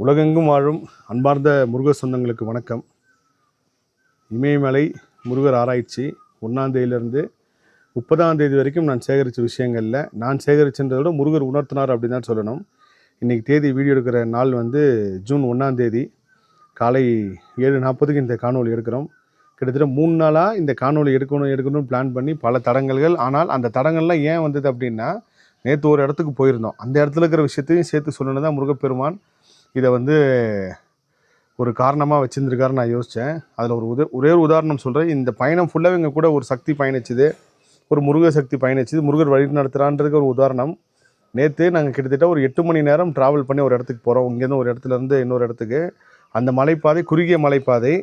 உலகெங்கும் வாழும் அன்பார்ந்த முருகர் சொந்தங்களுக்கு வணக்கம். இமயமலை முருகர் ஆராய்ச்சி 1ஆம் தேதியிலிருந்து 30ஆம் தேதி வரைக்கும் நான் சேகரித்த விஷயங்களில் நான் சேகரிச்சதை விட முருகர் உணர்த்தினார் அப்படின்னு தான் சொல்லணும். இன்றைக்கி தேதி வீடியோ எடுக்கிற நாள் ஜூன் 1ஆம் தேதி காலை 7:40க்கு இந்த காணொலி எடுக்கிறோம். கிட்டத்தட்ட 3 நாளாக இந்த காணொலி எடுக்கணும்னு பிளான் பண்ணி பல தடங்கல்கள். ஆனால் அந்த தடங்கள்லாம் ஏன் வந்தது அப்படின்னா, நேற்று ஒரு இடத்துக்கு போயிருந்தோம். அந்த இடத்துல இருக்கிற விஷயத்தையும் சேர்த்து சொல்லணும் தான் முருகப்பெருமான் இதை ஒரு காரணமாக வச்சுருந்துருக்காருன்னு நான் யோசித்தேன். அதில் ஒரே ஒரு உதாரணம் சொல்கிறேன். இந்த பயணம் ஃபுல்லாக எங்கள் கூட ஒரு சக்தி பயணிச்சுது, ஒரு முருக சக்தி பயணிச்சுது, முருகர் வழி நடத்துகிறான்றதுக்கு ஒரு உதாரணம். நேற்று நாங்கள் கிட்டத்தட்ட ஒரு 8 மணி நேரம் ட்ராவல் பண்ணி ஒரு இடத்துக்கு போகிறோம். இங்கேருந்து ஒரு இடத்துலேருந்து இன்னொரு இடத்துக்கு. அந்த மலைப்பாதை குறுகிய மலைப்பாதை,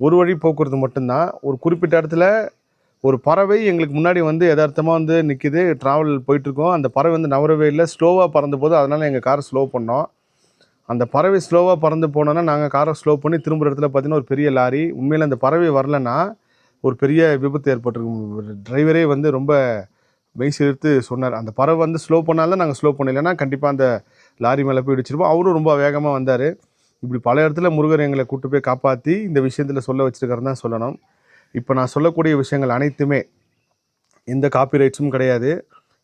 ஒரு வழி போக்குவரத்து மட்டும்தான். ஒரு குறிப்பிட்ட இடத்துல ஒரு பறவை எங்களுக்கு முன்னாடி யதார்த்தமாக நிற்கிது. ட்ராவல் போயிட்டுருக்கோம். அந்த பறவை நவரவே இல்லை, ஸ்லோவாக பறந்த போது. அதனால் எங்கள் காரை ஸ்லோ பண்ணோம். அந்த பறவை ஸ்லோவாக பறந்து போனோன்னா நாங்கள் காரை ஸ்லோ பண்ணி திரும்புகிற இடத்துல பார்த்திங்கன்னா ஒரு பெரிய லாரி. உண்மையில் அந்த பறவை வரலன்னா ஒரு பெரிய விபத்து ஏற்பட்டிருக்கும். டிரைவரே ரொம்ப மெய்சிலிர்த்து சொன்னார், அந்த பறவை ஸ்லோ பண்ணாலும் நாங்கள் ஸ்லோ பண்ணலைன்னா கண்டிப்பாக அந்த லாரி மேலே போய் இடிச்சிருப்போம். அவரும் ரொம்ப வேகமாக வந்தார். இப்படி பல இடத்துல முருகர் எங்களை கூட்டு போய் காப்பாற்றி இந்த விஷயத்தில் சொல்ல வச்சுருக்காருன்னு தான் சொல்லணும். இப்போ நான் சொல்லக்கூடிய விஷயங்கள் அனைத்துமே எந்த காப்பிரைட்ஸும் கிடையாது.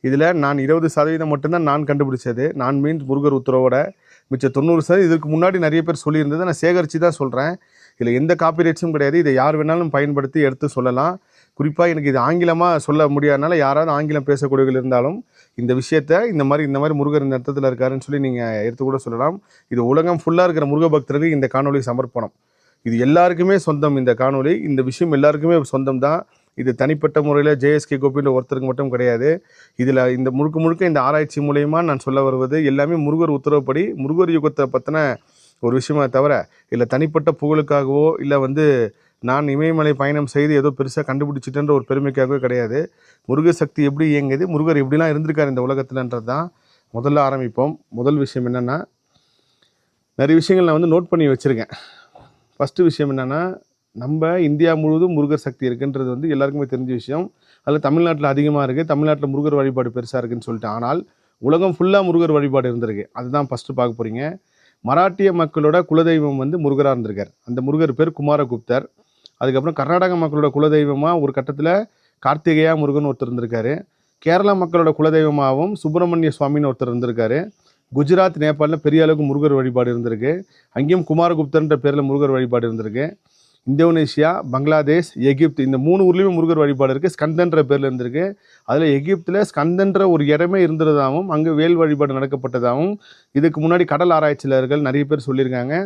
இதில் நான் 20% மட்டும்தான் நான் கண்டுபிடிச்சது. நான் மீன்ஸ் முருகர் உத்தரவோட மிச்ச 90% இதுக்கு முன்னாடி நிறைய பேர் சொல்லியிருந்தது நான் சேகரித்து தான் சொல்கிறேன். இதில் எந்த காப்பிரைட்ஸும் கிடையாது. இதை யார் வேணாலும் பயன்படுத்தி எடுத்து சொல்லலாம். குறிப்பாக எனக்கு இது ஆங்கிலமாக சொல்ல முடியாதனால யாராவது ஆங்கிலம் பேசக்கூடியவர்கள் இருந்தாலும் இந்த விஷயத்தை இந்த மாதிரி முருகர் இந்த இடத்துல இருக்காருன்னு சொல்லி நீங்கள் எடுத்து கூட சொல்லலாம். இது உலகம் ஃபுல்லாக இருக்கிற முருக பக்தர்களுக்கு இந்த காணொலி சமர்ப்பணம். இது எல்லாருக்குமே சொந்தம். இந்த காணொலி, இந்த விஷயம் எல்லாருக்குமே சொந்தம் தான். இது தனிப்பட்ட முறையில் ஜேஎஸ்கே கோபின்ற ஒருத்தருக்கு மட்டும் கிடையாது. இதில் இந்த முழுக்க இந்த ஆராய்ச்சி மூலயமா நான் சொல்ல வருவது எல்லாமே முருகர் உத்தரவுப்படி முருகர் யுகத்தை பற்றின ஒரு விஷயமா தவிர இல்லை தனிப்பட்ட புகழுக்காகவோ இல்லை நான் இமயமலை பயணம் செய்து ஏதோ பெருசாக கண்டுபிடிச்சிட்டேன்ற ஒரு பெருமைக்காகவே கிடையாது. முருக சக்தி எப்படி இயங்குது, முருகர் எப்படிலாம் இருந்திருக்கார் இந்த உலகத்தில்ன்றது தான் முதல்ல ஆரம்பிப்போம். முதல் விஷயம் என்னென்னா, நிறைய விஷயங்கள் நான் நோட் பண்ணி வச்சுருக்கேன். ஃபஸ்ட்டு விஷயம் என்னென்னா, நம்ம இந்தியா முழுவதும் முருகர் சக்தி இருக்குன்றது எல்லாருக்குமே தெரிஞ்ச விஷயம். அதில் தமிழ்நாட்டில் அதிகமாக இருக்குது. தமிழ்நாட்டில் முருகர் வழிபாடு பெருசாக இருக்குதுன்னு சொல்லிட்டு. ஆனால் உலகம் ஃபுல்லாக முருகர் வழிபாடு இருந்திருக்கு. அதுதான் ஃபஸ்ட்டு பார்க்க போகிறீங்க. மராட்டிய மக்களோட குலதெய்வம் முருகராக இருந்திருக்கார். அந்த முருகர் பேர் குமாரகுப்தர். அதுக்கப்புறம் கர்நாடக மக்களோட குலதெய்வமாக ஒரு கட்டத்தில் கார்த்திகேயா முருகன் ஒருத்தர் இருந்திருக்காரு. கேரளா மக்களோட குலதெய்வமாகவும் சுப்பிரமணிய சுவாமின்னு ஒருத்தர் இருந்திருக்காரு. குஜராத், நேபாளில் பெரிய அளவுக்கு முருகர் வழிபாடு இருந்திருக்கு. அங்கேயும் குமாரகுப்தர்ன்ற பேரில் முருகர் வழிபாடு இருந்திருக்கு. இந்தோனேஷியா, பங்களாதேஷ், எகிப்து, இந்த 3 ஊர்லேயுமே முருகர் வழிபாடு இருக்குது. ஸ்கந்தன்ற பேரில் இருந்திருக்கு. அதில் எகிப்தில் ஸ்கந்தன்ற ஒரு இடமே இருந்ததாகவும் அங்கே வேல் வழிபாடு நடக்கப்பட்டதாகவும் இதுக்கு முன்னாடி கடல் ஆராய்ச்சியாளர்கள் நிறைய பேர் சொல்லியிருக்காங்க.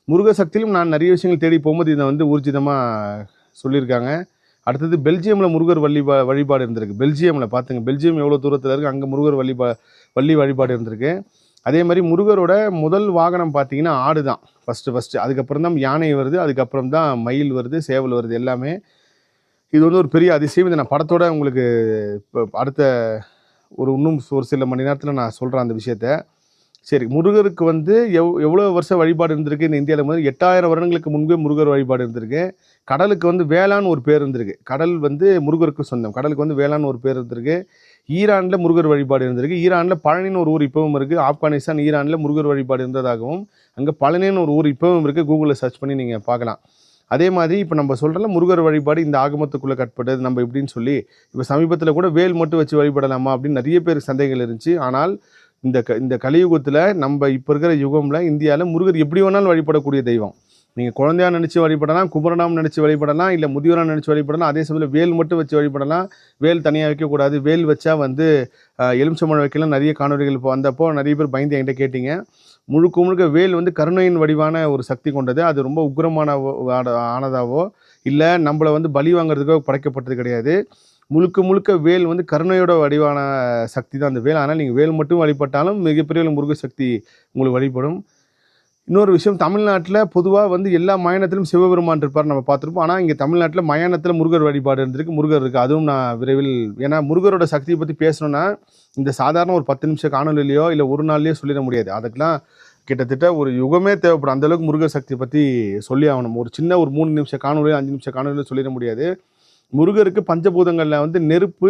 முருக சக்தியிலும் நான் நிறைய விஷயங்கள் தேடி போகும்போது இதை ஊர்ஜிதமாக சொல்லியிருக்காங்க. அடுத்தது பெல்ஜியமில் முருகர் வழிபாடு இருந்திருக்கு. பெல்ஜியமில் பார்த்துங்க, பெல்ஜியம் எவ்வளோ தூரத்தில் இருக்குது, அங்கே முருகர் வள்ளி வழிபாடு இருந்திருக்கு. அதே மாதிரி முருகரோட முதல் வாகனம் பார்த்தீங்கன்னா ஆடு தான் ஃபஸ்ட்டு. அதுக்கப்புறம் தான் யானை வருது, அதுக்கப்புறம் தான் மயில் வருது, சேவல் வருது எல்லாமே. இது ஒரு பெரிய அதிசயம். இதை நான் படத்தோட உங்களுக்கு இப்போ அடுத்த இன்னும் ஒரு சில மணி நேரத்தில் நான் சொல்கிறேன் அந்த விஷயத்த. சரி, முருகருக்கு எவ்வளோ வருஷம் வழிபாடு இருந்திருக்கு இந்த இந்தியாவில்? 8000 வருடங்களுக்கு முன்பே முருகர் வழிபாடு இருந்திருக்கு. கடலுக்கு வேளாண் ஒரு பேர் இருந்திருக்கு. கடல் முருகருக்கு சொந்தம். கடலுக்கு வேளாண் ஒரு பேர் இருந்திருக்கு. ஈரானில் முருகர் வழிபாடு இருந்திருக்கு. ஈரானில் பழனின்னு ஒரு ஊர் இப்பவும் இருக்குது. ஆப்கானிஸ்தான், ஈரானில் முருகர் வழிபாடு இருந்ததாகவும் அங்கே பழனின்னு ஒரு ஊர் இப்பவும் இருக்குது. கூகுளில் சர்ச் பண்ணி நீங்கள் பார்க்கலாம். அதே மாதிரி இப்போ நம்ம சொல்கிறல முருகர் வழிபாடு இந்த ஆகமத்துக்குள்ளே கட்பட்டது நம்ம இப்படின்னு சொல்லி இப்போ சமீபத்தில் கூட வேல் மட்டும் வச்சு வழிபடலாமா அப்படின்னு நிறைய பேருக்கு சந்தேகங்கள் இருந்துச்சு. ஆனால் இந்த கலியுகத்தில் நம்ம இப்போ இருக்கிற யுகமில் இந்தியாவில் முருகர் எப்படி வேணாலும் வழிபடக்கூடிய தெய்வம். நீங்கள் குழந்தையா நினச்சி வழிபடலாம், குமரனாம் நினச்சி வழிபடலாம், இல்லை முதியோராக நினச்சி வழிபடலாம். அதே சமயத்தில் வேல் மட்டும் வச்சு வழிபடலாம். வேல் தனியாக வைக்கக்கூடாது. வேல் வச்சா எலுமிச்சம்பழம் வைக்கலாம். நிறைய காணொலிகள் இப்போ வந்தப்போ நிறைய பேர் பயந்து என்கிட்ட கேட்டிங்க. முழுக்க வேல் கருணையின் வடிவான ஒரு சக்தி கொண்டது. அது ரொம்ப உக்ரமான ஆனதாவோ இல்லை நம்மளை பலி வாங்கிறதுக்கோ படைக்கப்பட்டது கிடையாது. முழுக்க வேல் கருணையோட வடிவான சக்தி தான் அந்த வேல். ஆனால் நீங்கள் வேல் மட்டும் வழிபட்டாலும் மிகப்பெரிய முருக சக்தி உங்களுக்கு வழிபடும். இன்னொரு விஷயம், தமிழ்நாட்டில் பொதுவாக எல்லா மயானத்திலும் சிவபெருமான் இருப்பார், நம்ம பார்த்துருப்போம். ஆனால் இங்கே தமிழ்நாட்டில் மயானத்தில் முருகர் வழிபாடு இருந்திருக்கு, முருகர் இருக்குது. அதுவும் நான் விரைவில், ஏன்னா முருகரோட சக்தியை பற்றி பேசணுன்னா இந்த சாதாரண ஒரு 10 நிமிஷம் காணொலியிலையோ இல்லை ஒரு நாள்லையோ சொல்லிட முடியாது. அதுக்கெலாம் கிட்டத்தட்ட ஒரு யுகமே தேவைப்படும். அந்தளவுக்கு முருகர் சக்தியை பற்றி சொல்லி ஆகணும். ஒரு சின்ன ஒரு 3 நிமிஷம் காணொலியோ 5 நிமிஷம் காணொலியோ சொல்லிட முடியாது. முருகருக்கு பஞ்சபூதங்களில் நெருப்பு,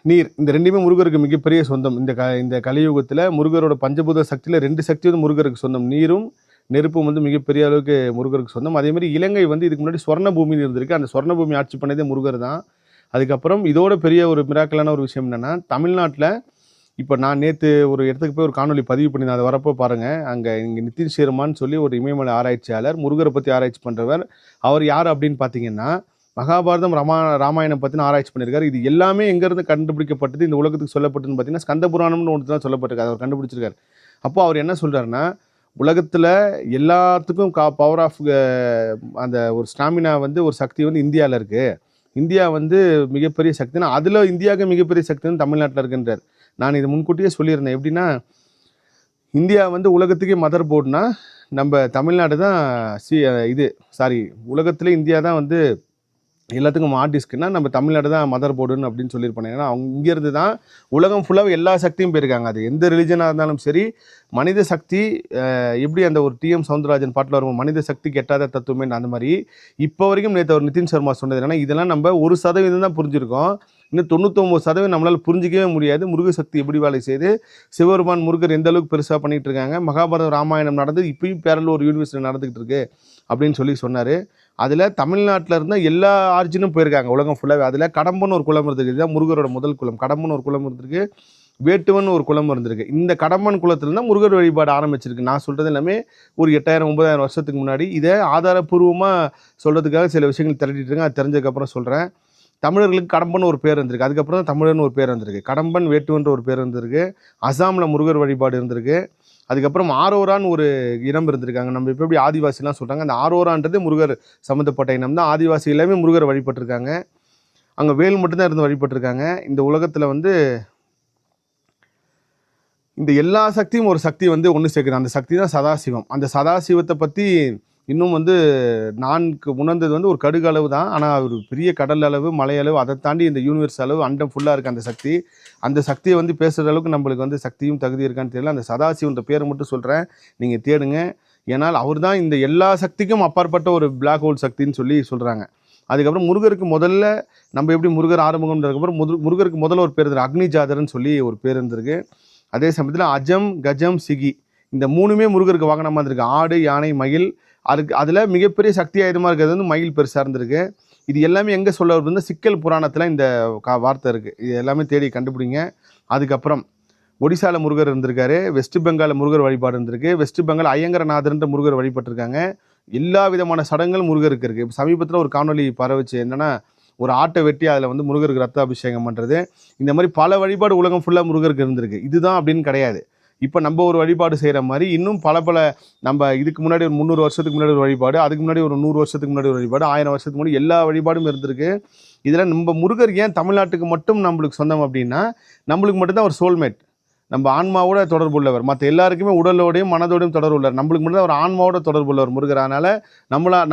நீர், இந்த ரெண்டுமே முருகருக்கு மிகப்பெரிய சொந்தம். இந்த கலியுகத்தில் முருகரோட பஞ்சபூத சக்தியில் 2 சக்தி வந்து முருகருக்கு சொந்தம். நீரும் நெருப்பும் வந்து மிகப்பெரிய அளவுக்கு முருகருக்கு சொந்தம். அதேமாதிரி இலங்கை வந்து இதுக்கு முன்னாடி சொர்ண பூமின்னு இருந்திருக்கு. அந்த சொர்ண பூமி ஆட்சி பண்ணதே முருகர் தான். அதுக்கப்புறம் இதோட பெரிய ஒரு மிராக்கலான ஒரு விஷயம் என்னென்னா, தமிழ்நாட்டில் இப்போ நான் நேற்று ஒரு இடத்துக்கு போய் ஒரு காணொலி பதிவு பண்ணியிருந்தேன். அதை வரப்போ பாருங்கள். அங்கே இங்கே நிதின் ஷேர்மான்னு சொல்லி ஒரு இமயமலை ஆராய்ச்சியாளர், முருகரை பற்றி ஆராய்ச்சி பண்ணுறவர். அவர் யார் அப்படின்னு பார்த்தீங்கன்னா, மகாபாரதம் ராமாயணம் பற்றின ஆராய்ச்சி பண்ணியிருக்காரு. இது எல்லாமே எங்கேருந்து கண்டுபிடிக்கப்பட்டது, இந்த உலகத்துக்கு சொல்லப்பட்டதுன்னு பார்த்தீங்கன்னா, ஸ்கந்த புராணம்னு ஒன்று தான் சொல்லப்பட்டிருக்கு. அவர் கண்டுபிடிச்சிருக்காரு. அப்போ அவர் என்ன சொல்கிறாருன்னா, உலகத்தில் எல்லாத்துக்கும் பவர் ஆஃப் அந்த ஒரு ஸ்டாமினா வந்து ஒரு சக்தி வந்து இந்தியாவில் இருக்குது. இந்தியா வந்து மிகப்பெரிய சக்தினா, அதில் இந்தியாவுக்கு மிகப்பெரிய சக்தி வந்து தமிழ்நாட்டில் இருக்குன்றார். நான் இது முன்கூட்டியே சொல்லியிருந்தேன். எப்படின்னா, இந்தியா வந்து உலகத்துக்கே மதர் போர்டுனா நம்ம தமிழ்நாடு தான் உலகத்தில் இந்தியா தான் வந்து எல்லாத்துக்கும் ஆர்டிஸ்க்குன்னா நம்ம தமிழ்நாடு தான் மதர் போர்டுன்னு அப்படின்னு சொல்லியிருப்பாங்க. ஏன்னா அவங்க இங்கேருந்து தான் உலகம் ஃபுல்லாக எல்லா சக்தியும் போயிருக்காங்க. அது எந்த ரிலிஜனாக இருந்தாலும் சரி, மனித சக்தி எப்படி அந்த ஒரு டிஎம் சவுந்தரராஜன் பாட்டில் வரும், மனித சக்திக்கு எட்டாத தத்துவமே, அந்த மாதிரி இப்போ வரைக்கும் நேற்று ஒரு நிதின் சர்மா சொன்னது என்னன்னா, இதெல்லாம் நம்ம 1% தான் புரிஞ்சிருக்கோம். இன்னும் 99% நம்மளால் புரிஞ்சிக்கவே முடியாது. முருக சக்தி எப்படி வேலை செய்யுது, சிவபெருமான் முருகர் எந்த அளவுக்கு பெருசாக பண்ணிகிட்டு இருக்காங்க, மகாபாரத ராமாயணம் நடந்து இப்பயும் பேரல் ஒரு யூனிவர்சிட்டி நடந்துக்கிட்டு இருக்கு அப்படின்னு சொன்னார். அதில் தமிழ்நாட்டில் இருந்தால் எல்லா ஆர்ஜினும் போயிருக்காங்க உலகம் ஃபுல்லாகவே. அதில் கடம்பன்னு ஒரு குளம் இருந்திருக்கு. இதுதான் முருகரோட முதல் குளம். கடம்பன்னு ஒரு குளம் இருந்திருக்கு, வேட்டுவன் ஒரு குளம் இருந்திருக்கு. இந்த கடம்பன் குளத்தில் தான் முருகர் வழிபாடு ஆரம்பிச்சிருக்கு. நான் சொல்கிறது எல்லாமே ஒரு 8000-9000 வருஷத்துக்கு முன்னாடி. இதை ஆதாரப்பூர்வமாக சொல்கிறதுக்காக சில விஷயங்கள் திரட்டிட்டு இருக்கேன். அது தெரிஞ்சதுக்கப்புறம் சொல்கிறேன். தமிழர்களுக்கு கடம்பன் ஒரு பேர் இருந்திருக்கு. அதுக்கப்புறம் தான் தமிழர்னு ஒரு பேர் இருந்திருக்கு. கடம்பன், வேட்டுவன்ற ஒரு பேர் இருந்திருக்கு. அசாமில் முருகர் வழிபாடு இருந்திருக்கு. அதுக்கப்புறம் ஆரோரான்னு ஒரு இனம் இருந்திருக்காங்க. நம்ம இப்போ எப்படி ஆதிவாசிலாம் சொல்கிறாங்க, அந்த ஆரோரான்றது முருகர் சம்மந்தப்பட்ட இனம் தான். ஆதிவாசி எல்லாமே முருகர் வழிபட்டிருக்காங்க. அங்கே வேல் மட்டும்தான் இருந்து வழிபட்டிருக்காங்க. இந்த உலகத்தில் வந்து இந்த எல்லா சக்தியும் ஒரு சக்தி வந்து ஒன்று சேர்க்குது. அந்த சக்தி தான் சதாசிவம். அந்த சதாசிவத்தை பற்றி இன்னும் வந்து நான் உணர்ந்தது வந்து ஒரு கடுகு அளவு தான். ஆனால் ஒரு பெரிய கடல் அளவு, மலை அளவு, அதை தாண்டி இந்த யூனிவர்ஸ் அளவு, அண்டம் ஃபுல்லாக இருக்குது அந்த சக்தி. அந்த சக்தியை வந்து பேசுகிற அளவுக்கு நம்மளுக்கு வந்து சக்தியும் தகுதி இருக்கான்னு தெரியல. அந்த சதாசிவன்ற பேரை மட்டும் சொல்கிறேன், நீங்கள் தேடுங்க. ஏன்னால் அவர் தான் இந்த எல்லா சக்திக்கும் அப்பாற்பட்ட ஒரு பிளாக் ஹோல் சக்தின்னு சொல்லி சொல்கிறாங்க. அதுக்கப்புறம் முருகருக்கு முதல்ல நம்ம எப்படி முருகர் ஆரம்பம்ன்றதுக்கப்புறம் முருகருக்கு முதல்ல ஒரு பேர் இருந்தது, அக்னி ஜாதர்ன்னு சொல்லி ஒரு பேர் இருந்திருக்கு. அதே சமயத்தில் அஜம், கஜம், சிகி இந்த 3மே முருகருக்கு வாகனமாக இருந்திருக்கு. ஆடு, யானை, மயில். அதில் மிகப்பெரிய சக்தி ஆயுதமாக இருக்கிறது வந்து மயில் பெருசாக இருந்திருக்கு. இது எல்லாமே எங்கே சொல்ல வருதுன்னா, சிக்கல் புராணத்தில் இந்த வார்த்தை இருக்குது. இது எல்லாமே தேடி கண்டுபிடிங்க. அதுக்கப்புறம் ஒடிசாவில் முருகர் இருந்திருக்காரு. வெஸ்ட் பெங்காலில் முருகர் வழிபாடு இருந்திருக்கு. வெஸ்ட் பெங்கால் ஐயங்கரநாதர்ன்ற முருகர் வழிபட்டிருக்காங்க. எல்லா விதமான சடங்குகள் முருகருக்கு இருக்குது. இப்போ சமீபத்தில் ஒரு காணொலி பரவச்சு. என்னென்னா, ஒரு ஆட்டை வெட்டி அதில் வந்து முருகருக்கு ரத்த அபிஷேகம் பண்ணுறது. இந்த மாதிரி பல வழிபாடு உலகம் ஃபுல்லாக முருகருக்கு இருந்திருக்கு. இதுதான் அப்படின்னு கிடையாது. இப்போ நம்ம ஒரு வழிபாடு செய்கிற மாதிரி இன்னும் பல நம்ம இதுக்கு முன்னாடி ஒரு 300 வருஷத்துக்கு முன்னாடி ஒரு வழிபாடு, அதுக்கு முன்னாடி ஒரு 100 வருஷத்துக்கு முன்னாடி ஒரு வழிபாடு, 1000 வருஷத்துக்கு முன்னாடி எல்லா வழிபாடும் இருந்திருக்கு. இதில் நம்ம முருகர் ஏன் தமிழ்நாட்டுக்கு மட்டும் நம்மளுக்கு சொந்தம் அப்படின்னா, நம்மளுக்கு மட்டும்தான் ஒரு சோல்மேட், நம்ம ஆன்மாவோட தொடர்பு உள்ளவர். மற்ற எல்லாருக்குமே உடலோடையும் மனதோடையும் தொடர்பு உள்ளவர். நம்மளுக்கு மட்டும்தான் ஒரு ஆன்மாவோட தொடர்பு உள்ளவர் முருகர். அதனால்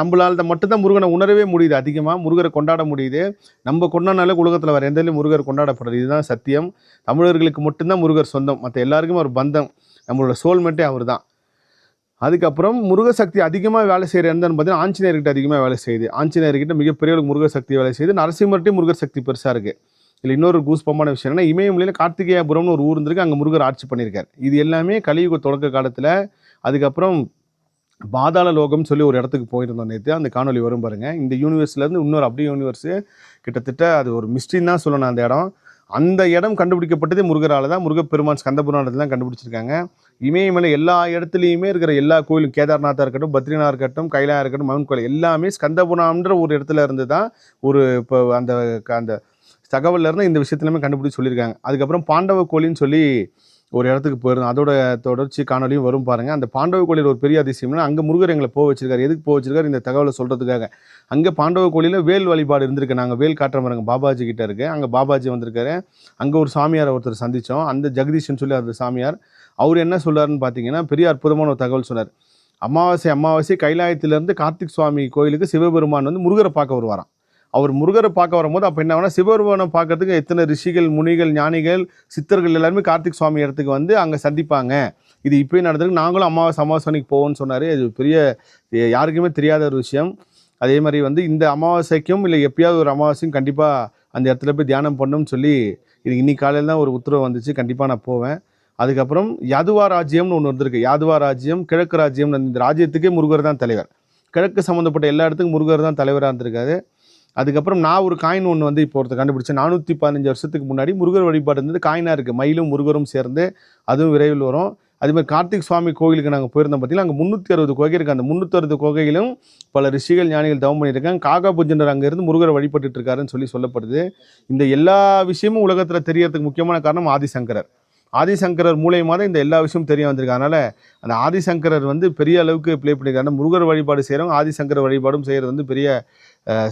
நம்மளால் மட்டும்தான் முருகனை உணரவே முடியுது, அதிகமாக முருகரை கொண்டாட முடியுது. நம்ம கொண்டாடினால உலகத்தில் வர எந்த முருகர் கொண்டாடப்படுறது. இதுதான் சத்தியம். தமிழர்களுக்கு மட்டும்தான் முருகர் சொந்தம். மற்ற எல்லாருக்குமே ஒரு பந்தம். நம்மளோட சோல்மேட்டே அவர் தான். அதுக்கப்புறம் முருக சக்தி அதிகமாக வேலை செய்கிற என்னன்னு பார்த்தீங்கன்னா, ஆஞ்சநேயர்கிட்ட அதிகமாக வேலை செய்யுது. ஆஞ்சநேயர்கிட்ட மிகப்பெரிய முருக சக்தி வேலை செய்யுது. நரசிம்மர்கிட்டையும் முருகர் சக்தி பெருசாக இருக்குது. இல்லை இன்னொரு கூஸ்பமான விஷயம் என்னன்னா, இமயமலையில் கார்த்திகேயபுரம்னு ஒரு ஊர் இருந்திருக்கு. அங்கே முருகர் ஆட்சி பண்ணியிருக்கார். இது எல்லாமே கலியுக தொடக்க காலத்தில். அதுக்கப்புறம் பாதாள லோகம்னு சொல்லி ஒரு இடத்துக்கு போயிருந்தோம் நேற்று. அந்த காணொலி வரும் பாருங்கள். இந்த யூனிவர்ஸ்லேருந்து இன்னொரு அப்படியே யூனிவர்ஸு, கிட்டத்தட்ட அது ஒரு மிஸ்ட்ரின்னு தான் சொல்லணும் அந்த இடம். அந்த இடம் கண்டுபிடிக்கப்பட்டதே முருகரால் தான். முருகப்பெருமான் ஸ்கந்தபுராணத்தில் தான் கண்டுபிடிச்சிருக்காங்க. இமயமலை எல்லா இடத்துலையுமே இருக்கிற எல்லா கோயிலும், கேதார்நாத்தாக இருக்கட்டும், பத்ரிநாத் இருக்கட்டும், கைலாயா இருக்கட்டும், மவுண்ட் கோயில் எல்லாமே ஸ்கந்தபுராணம்ன்ற ஒரு இடத்துல இருந்து தான் ஒரு இப்போ அந்த தகவலில் இருந்து இந்த விஷயத்துலையுமே கண்டுபிடிச்சி சொல்லியிருக்காங்க. அதுக்கப்புறம் பாண்டவ கோயில்னு சொல்லி ஒரு இடத்துக்கு போயிருந்தோம். அதோட தொடர்ச்சி காணொலியும் வரும் பாருங்கள். அந்த பாண்டவ கோயிலில் ஒரு பெரிய அதிசயம்னா, அங்கே முருகர் எங்களை போக வச்சிருக்காரு. எதுக்கு போக வச்சிருக்காரு? இந்த தகவலை சொல்கிறதுக்காக. அங்கே பாண்டவ கோயிலில் வேல் வழிபாடு இருந்திருக்கு. நாங்கள் வேல் காட்டுற பாருங்க, பாபாஜி கிட்டே இருக்குது. அங்கே பாபாஜி வந்திருக்காரு. அங்கே ஒரு சாமியார் ஒருத்தர் சந்தித்தோம். அந்த ஜெகதீஷ்னு சொல்லி அந்த சாமியார். அவர் என்ன சொல்கிறாருன்னு பார்த்தீங்கன்னா, பெரிய அற்புதமான ஒரு தகவல் சொன்னார். அமாவாசை கைலாயத்திலேருந்து கார்த்திக் சுவாமி கோயிலுக்கு சிவபெருமான் வந்து முருகரை பார்க்க வருவாராம். அவர் முருகரை பார்க்க வரும்போது அப்போ என்ன வேணால் சிவபெருமானை பார்க்கறதுக்கு எத்தனை ரிஷிகள், முனிகள், ஞானிகள், சித்தர்கள் எல்லாருமே கார்த்திக் சுவாமி இடத்துக்கு வந்து அங்கே சந்திப்பாங்க. இது இப்போயும் நடந்திருக்கு. நாங்களும் அமாவாசைக்கு போவோம்னு சொன்னார். இது பெரிய யாருக்குமே தெரியாத ஒரு விஷயம். அதே மாதிரி வந்து இந்த அமாவாசைக்கும் இல்லை எப்பயாவது ஒரு அமாவாசையும் கண்டிப்பாக அந்த இடத்துல போய் தியானம் பண்ணணும்னு சொல்லி இது இன்னைக்கு காலையில் தான் ஒரு உத்தரவு வந்துச்சு, கண்டிப்பாக நான் போவேன். அதுக்கப்புறம் யாதுவா ராஜ்யம்னு ஒன்று வந்திருக்கு. யாதுவா ராஜ்யம், கிழக்கு ராஜ்யம், இந்த ராஜ்யத்துக்கே முருகர் தான் தலைவர். கிழக்கு சம்மந்தப்பட்ட எல்லா இடத்துக்கும் முருகர் தான் தலைவராக இருந்திருக்காரு. அதுக்கப்புறம் நான் ஒரு காயின் ஒன்று வந்து இப்போ ஒருத்தர் கண்டுபிடிச்சேன். 415 வருஷத்துக்கு முன்னாடி முருகர் வழிபாடு இருந்தது காயினாக இருக்குது. மயிலும் முருகரும் சேர்ந்து, அதுவும் விரைவில் வரும். அதேமாதிரி கார்த்திக் சுவாமி கோயிலுக்கு நாங்கள் போயிருந்தோம் பார்த்தீங்கன்னா, அங்கே 360 குகை இருக்குது. அந்த 360 குகையிலும் பல ரிஷிகள் ஞானிகள் தவம் பண்ணியிருக்காங்க. காகாபுஜனர் அங்கேருந்து முருகரை வழிபட்டுட்டு இருக்காருன்னு சொல்லப்படுது. இந்த எல்லா விஷயமும் உலகத்தில் தெரியறதுக்கு முக்கியமான காரணம் ஆதிசங்கரர். ஆதிசங்கரர் மூலியமாக தான் இந்த எல்லா விஷயமும் தெரிய வந்திருக்கு. அதனால் அந்த ஆதிசங்கரர் வந்து பெரிய அளவுக்கு ப்ளே பண்ணியிருக்காரு. முருகர் வழிபாடு செய்கிறவங்க ஆதிசங்கர வழிபாடும் செய்கிறது வந்து பெரிய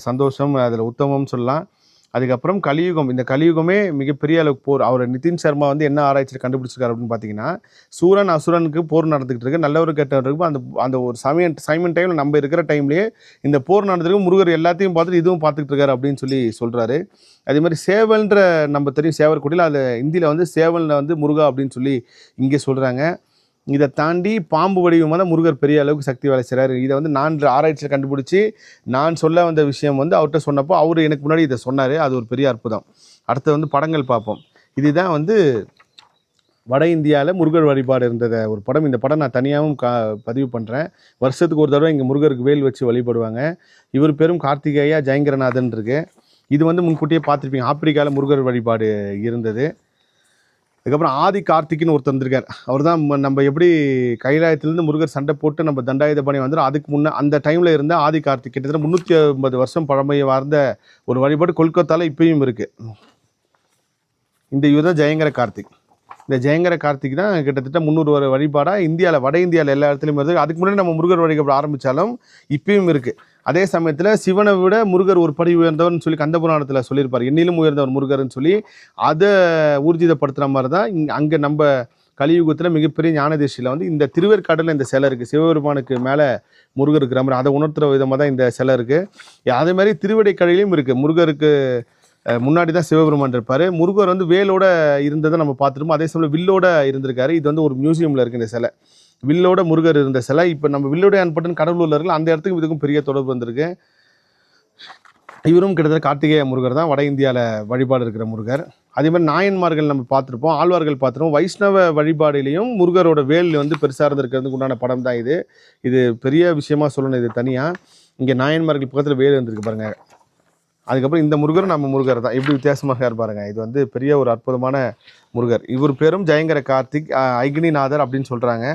சந்தோஷம், அதில் உத்தமம்னு சொல்லலாம். அதுக்கப்புறம் கலியுகம். இந்த கலியுகமே மிகப்பெரிய அளவுக்கு போர். அவர் நிதின் சர்மா வந்து என்ன ஆராய்ச்சியில் கண்டுபிடிச்சிருக்காரு அப்படின்னு பார்த்தீங்கன்னா, சூரன் அசுரனுக்கு போர் நடந்துகிட்டு இருக்கு, நல்லவர் கெட்டவருக்கு. அந்த ஒரு சைமன் டைமில் நம்ம இருக்கிற டைம்லேயே இந்த போர் நடந்துருக்கு. முருகர் எல்லாத்தையும் பார்த்துட்டு இதுவும் பார்த்துக்கிட்டு இருக்காரு அப்படின்னு சொல்கிறாரு. அதே மாதிரி சேவல்ன்ற நம்ம தெரியும், சேவர் குடியில் அது இந்தியில் வந்து சேவலில் வந்து முருகா அப்படின்னு சொல்லி இங்கே சொல்கிறாங்க. இதை தாண்டி பாம்பு வடிவமாக தான் முருகர் பெரிய அளவுக்கு சக்தி வேலை செய்கிறாரு. இதை வந்து நான் ஆராய்ச்சியில் கண்டுபிடிச்சி நான் சொல்ல வந்த விஷயம் வந்து அவர்கிட்ட சொன்னப்போ அவர் எனக்கு முன்னாடி இதை சொன்னார். அது ஒரு பெரிய அற்புதம். அடுத்து வந்து படங்கள் பார்ப்போம். இதுதான் வந்து வட இந்தியாவில் முருகர் வழிபாடு இருந்தத ஒரு படம். இந்த படம் நான் தனியாகவும் பதிவு பண்ணுறேன். வருஷத்துக்கு ஒரு தடவை இங்கே முருகருக்கு வேல் வச்சு வழிபடுவாங்க. இவர் பேரும் கார்த்திகேயா ஜெயங்கரநாதன் இருக்கு. இது வந்து முன்கூட்டியே பார்த்துருப்பீங்க. ஆப்பிரிக்காவில் முருகர் வழிபாடு இருந்தது. அதுக்கப்புறம் ஆதி கார்த்திக்னு ஒருத்தர் வந்திருக்கார். அவர் தான் நம்ம எப்படி கைலாயத்திலேருந்து முருகர் சண்டை போட்டு நம்ம தண்டாயுதபாணி வந்துடும், அதுக்கு முன்னே அந்த டைமில் இருந்த ஆதி கார்த்திக் கிட்டத்தட்ட 350 வருஷம் பழமையை வாழ்ந்த ஒரு வழிபாடு கொல்கத்தாவில் இப்பயும் இருக்குது. இந்த இவர் தான் ஜெயங்கர கார்த்திக். இந்த ஜெயங்கர கார்த்திக் தான் கிட்டத்தட்ட 300 வழிபாடாக இந்தியாவில் வட இந்தியாவில் எல்லா இடத்துலையும் இருக்குது. அதுக்கு முன்னாடி நம்ம முருகர் வழிபாடு ஆரம்பித்தாலும் இப்பயும் இருக்குது. அதே சமயத்தில் சிவனை விட முருகர் ஒரு படி உயர்ந்தவர்னு சொல்லி கந்தபுராணத்தில் சொல்லியிருப்பார். என்னிலும் உயர்ந்தவர் முருகர்னு சொல்லி அதை ஊர்ஜிதப்படுத்துகிற மாதிரி தான் அங்கே நம்ம கலியுகத்தில் மிகப்பெரிய ஞானதேசியில் வந்து இந்த திருவேற்காட்டில் இந்த சிலை இருக்குது. சிவபெருமானுக்கு மேலே முருகர் இருக்கிற மாதிரி அதை உணர்த்துகிற விதமாக தான் இந்த சிலை இருக்குது. அதே மாதிரி திருவடைக்கடையிலையும் இருக்குது. முருகருக்கு முன்னாடி தான் சிவபெருமான் இருப்பார். முருகர் வந்து வேலோட இருந்ததை நம்ம பார்த்துருப்போம். அதே சமயம் வில்லோட இருந்திருக்காரு. இது வந்து ஒரு மியூசியமில் இருக்குது இந்த சிலை. வில்லோட முருகர் இருந்த சிலை. இப்போ நம்ம வில்லோட அன்பட்டுன்னு கடலூரில் இருக்கல, அந்த இடத்துக்கு இதுக்கும் பெரிய தொடர்பு வந்திருக்கு. இவரும் கிட்டத்தட்ட கார்த்திகேய முருகர் தான், வட இந்தியாவில் வழிபாடு இருக்கிற முருகர். அதே மாதிரி நாயன்மார்கள் நம்ம பார்த்துருப்போம், ஆழ்வார்கள் பார்த்துருப்போம். வைஷ்ணவ வழிபாடிலையும் முருகரோட வேல் வந்து பெருசாக இருந்திருக்கிறதுக்கு உண்டான படம் தான் இது. இது பெரிய விஷயமா சொல்லணும். இது தனியாக இங்கே நாயன்மார்கள் பக்கத்தில் வேல் இருந்திருக்கு பாருங்கள். அதுக்கப்புறம் இந்த முருகர் நம்ம முருகர் தான், எப்படி வித்தியாசமாக இருப்பாருங்க. இது வந்து பெரிய ஒரு அற்புதமான முருகர். இவர் பேரும் ஜெயங்கர கார்த்திக் ஐக்னிநாதர் அப்படின்னு சொல்கிறாங்க.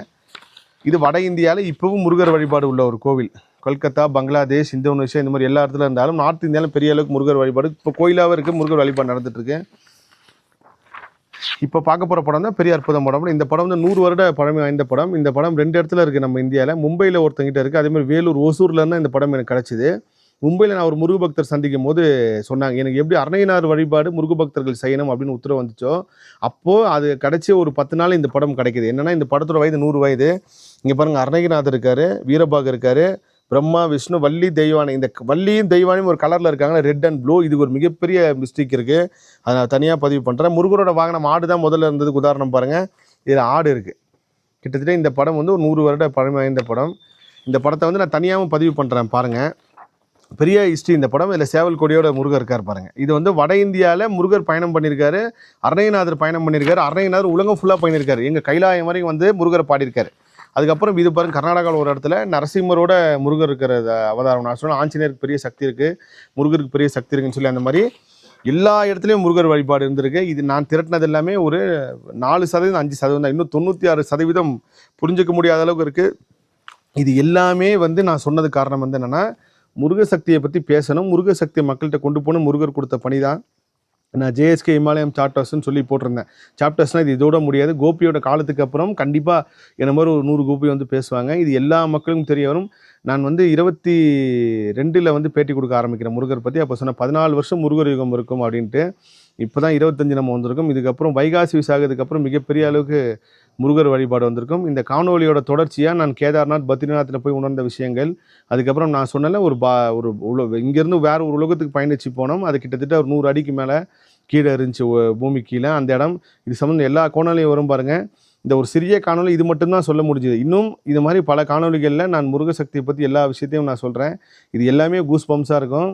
இது வட இந்தியாவில் இப்போவும் முருகர் வழிபாடு உள்ள ஒரு கோவில். கொல்கத்தா, பங்களாதேஷ், இந்தோனேஷியா இந்த மாதிரி எல்லா இடத்துல இருந்தாலும் நார்த் இந்தியாவில் பெரிய அளவுக்கு முருகர் வழிபாடு இப்போ கோயிலாகவும் இருக்குது. முருகர் வழிபாடு நடந்துட்டுருக்கு. இப்போ பார்க்க போகிற படம் தான் பெரிய அற்புதம் படம். இந்த படம் வந்து 100 வருட பழமை வாய்ந்த படம். இந்த படம் 2 இடத்துல இருக்குது நம்ம இந்தியாவில். மும்பையில் ஒருத்தங்கிட்ட இருக்குது. அதேமாதிரி வேலூர் ஓசூரில் இருந்தால் இந்த படம் எனக்கு கிடச்சிது. மும்பையில் நான் ஒரு முருக பக்தர் சந்திக்கும் போது சொன்னாங்க, எனக்கு எப்படி அர்ணகிரிநாதர் வழிபாடு முருக பக்தர்கள் செய்யணும் அப்படின்னு உத்தரவு வந்துச்சோ, அப்போது அது கிடச்சி ஒரு 10 நாள் இந்த படம் கிடைக்கிது. என்னென்னா இந்த படத்தோட வயது 100 வயது. இங்கே பாருங்கள், அர்ணகிரிநாதர் இருக்கார், வீரபாக இருக்கார், பிரம்மா, விஷ்ணு, வள்ளி, தெய்வானை. இந்த வள்ளியும் தெய்வானையும் ஒரு கலரில் இருக்காங்க, ரெட் அண்ட் ப்ளூ. இதுக்கு ஒரு மிகப்பெரிய மிஸ்டேக் இருக்குது. அதை நான் தனியாக பதிவு பண்ணுறேன். முருகரோட வாகனம் ஆடு தான் முதல்ல இருந்ததுக்கு உதாரணம் பாருங்கள். இதில் ஆடு இருக்குது. கிட்டத்தட்ட இந்த படம் வந்து ஒரு 100 வருட பழமை வாய்ந்த படம். இந்த படத்தை வந்து நான் தனியாகவும் பதிவு பண்ணுறேன் பாருங்கள். பெரிய ஹிஸ்ட்ரி இந்த படம். இதில் சேவல் கொடியோட முருகர் இருக்கார் பாருங்கள். இது வந்து வட இந்தியாவில் முருகர் பயணம் பண்ணியிருக்காரு, அர்ணகிரிநாதர் பயணம் பண்ணியிருக்காரு. அர்ணகிரிநாதர் உலகம் ஃபுல்லாக பண்ணியிருக்காரு. எங்கள் கைலாயம் வரைக்கும் வந்து முருகரை பாடியிருக்காரு. அதுக்கப்புறம் இது பாருங்கள், கர்நாடகாவில் ஒரு இடத்துல நரசிம்மரோட முருகர் இருக்கிற அவதாரம். நான் சொன்ன ஆஞ்சநேயருக்கு பெரிய சக்தி இருக்குது, முருகருக்கு பெரிய சக்தி இருக்குன்னு சொல்லி அந்த மாதிரி எல்லா இடத்துலையும் முருகர் வழிபாடு இருந்திருக்கு. இது நான் திரட்டினது எல்லாமே ஒரு 4% 5% தான். இன்னும் 96% புரிஞ்சிக்க முடியாத அளவுக்கு இருக்குது. இது எல்லாமே வந்து நான் சொன்னது காரணம் வந்து என்னென்னா, முருக சக்தியை பற்றி பேசணும், முருக சக்தியை மக்கள்கிட்ட கொண்டு போகணும். முருகர் கொடுத்த பணி தான். நான் ஜேஎஸ்கே இமாலயம் சாப்டர்ஸ்ன்னு சொல்லி போட்டிருந்தேன். சாப்டர்ஸ்னால் இது இதோட முடியாது. கோபியோட காலத்துக்கு அப்புறம் கண்டிப்பாக என்ன மாதிரி ஒரு 100 கோபி வந்து பேசுவாங்க. இது எல்லா மக்களுக்கும் தெரிய வரும். நான் வந்து 22 வந்து பேட்டி கொடுக்க ஆரம்பிக்கிறேன் முருகர் பற்றி. அப்போ சொன்ன 14 வருஷம் முருகர் யுகம் இருக்கும் அப்படின்ட்டு. இப்போ தான் 25 நம்ம வந்திருக்கோம். இதுக்கப்புறம் வைகாசி விசாகத்துக்கப்புறம் மிகப்பெரிய அளவுக்கு முருகர் வழிபாடு வந்திருக்கும். இந்த காணொலியோட தொடர்ச்சியாக நான் கேதார்நாத், பத்ரிநாத்தில் போய் உணர்ந்த விஷயங்கள். அதுக்கப்புறம் நான் சொன்னல ஒரு இங்கேருந்து வேறு ஒரு உலகத்துக்கு பயணித்து போனோம். அது கிட்டத்தட்ட ஒரு 100 அடிக்கு மேலே கீழே இருந்துச்சு, பூமி கீழே. அந்த இடம் இது சம்மந்தம் எல்லா காணொலியும் வரும் பாருங்கள். இந்த ஒரு சிறிய காணொலி இது மட்டும்தான் சொல்ல முடிஞ்சுது. இன்னும் இது மாதிரி பல காணொலிகளில் நான் முருக சக்தியை பற்றி எல்லா விஷயத்தையும் நான் சொல்கிறேன். இது எல்லாமே கூஸ் பம்ப்ஸாக இருக்கும்.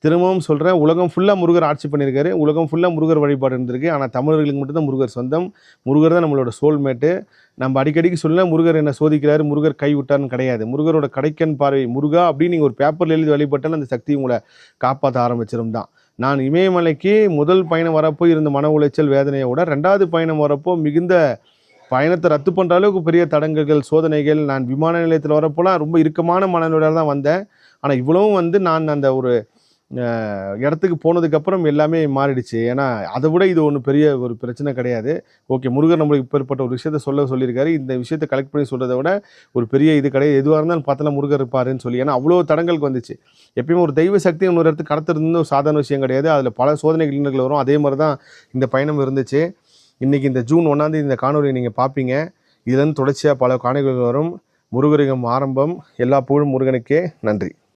திரும்பவும் சொல்கிறேன், உலகம் ஃபுல்லாக முருகர் ஆட்சி பண்ணியிருக்காரு, உலகம் ஃபுல்லாக முருகர் வழிபாடு இருந்திருக்கு. ஆனால் தமிழர்களுக்கு மட்டும்தான் முருகர் சொந்தம். முருகர் தான் நம்மளோட சோல்மேட்டு. நம்ம அடிக்கடிக்கு சொல்ல முருகர் என்ன சோதிக்கிறாரு, முருகர் கை விட்டார்னு கிடையாது. முருகரோட கடைக்கண் பார்வை முருகா அப்படின்னு நீங்கள் ஒரு பேப்பரில் எழுதி வழிபட்டால் அந்த சக்தி உங்களை காப்பாற்ற ஆரம்பிச்சிடும் தான். நான் இமயமலைக்கு முதல் பயணம் வரப்போ இருந்த மன உளைச்சல் வேதனையோட 2வது பயணம் வரப்போ மிகுந்த பயணத்தை ரத்து பண்ணுற அளவுக்கு பெரிய தடங்கல்கள், சோதனைகள். நான் விமான நிலையத்தில் வரப்போலாம் ரொம்ப இறுக்கமான மனநிலையோட தான் வந்தேன். ஆனால் இவ்வளவும் நான் அந்த ஒரு இடத்துக்கு போனதுக்கப்புறம் எல்லாமே மாறிடுச்சு. ஏன்னா அதை விட இது ஒன்று பெரிய ஒரு பிரச்சனை கிடையாது. ஓகே, முருகர் நம்மளுக்கு இப்பேற்பட்ட ஒரு விஷயத்த சொல்லியிருக்காரு. இந்த விஷயத்தை கலெக்ட் பண்ணி சொல்கிறத விட ஒரு பெரிய இது கிடையாது. எதுவாக இருந்தாலும் பார்த்தலாம் முருகர் இருப்பாருன்னு சொல்லி. ஏன்னா அவ்வளோ தடங்களுக்கு வந்துச்சு. எப்பயுமே ஒரு தெய்வ சக்தி இன்னொரு இடத்துக்கு கடத்துறது ஒரு சாதாரண விஷயம் கிடையாது. அதில் பல சோதனைகள் இன்னல்கள் வரும். அதே மாதிரி தான் இந்த பயணம் இருந்துச்சு. இன்றைக்கி இந்த ஜூன் 1 இந்த காணொலியை நீங்கள் பார்ப்பீங்க. இதுலேருந்து தொடர்ச்சியாக பல காணொலிகள் வரும். முருகரிகம் ஆரம்பம். எல்லா புகழும் முருகனுக்கே. நன்றி.